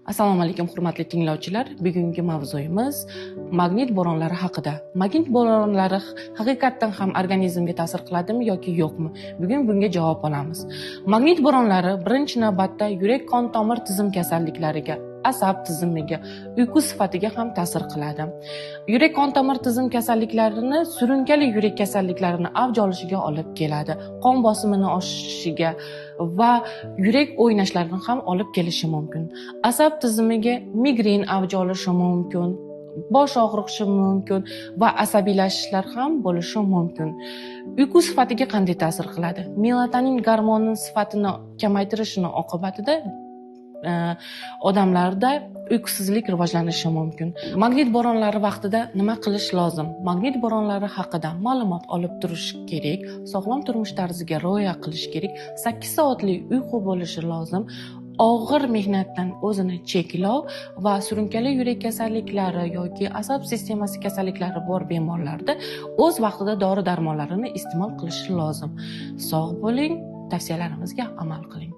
Assalomu alaykum hurmatli tinglovchilar. Bugungi mavzuyimiz magnit bo'ronlari haqida. Magnit bo'ronlari haqiqatan ham organizmga ta'sir qiladimi yoki yo'qmi? Bugun bunga javob olamiz. Magnit bo'ronlari birinchi navbatda yurak qon tomir tizim kasalliklariga, asab tizimiga, uyqu sifatiga ham ta'sir qiladi. Yurak qon tomir tizim kasalliklarini surunkali yurak kasalliklarini avj olishiga olib keladi. Qon bosimini oshishiga va yurak o'ynashlarini ham olib kelishi mumkin. Asab tizimiga migren avj olishi mumkin, bosh og'rishi mumkin va asabiylashishlar ham bo'lishi mumkin. Uyqu sifatiga qanday ta'sir qiladi? Melatonin gormoni sifatini kamaytirishini oqibatida odamlarda uyqusizlik rivojlanishi mumkin. Magnit bo'ronlari vaqtida nima qilish lozim? Magnit bo'ronlari haqida ma'lumot olib turish kerak, sog'lom turmush tarziga rioya qilish kerak, 8 soatlik uyqu bo'lishi lozim. Og'ir mehnatdan o'zini cheklov va surunkali yurak kasalliklari yoki asab sistemasi kasalliklari bor bemorlarda o'z vaqtida dori-darmonlarini iste'mol qilishi lozim. Sog' bo'ling, tavsiyalarimizga amal qiling.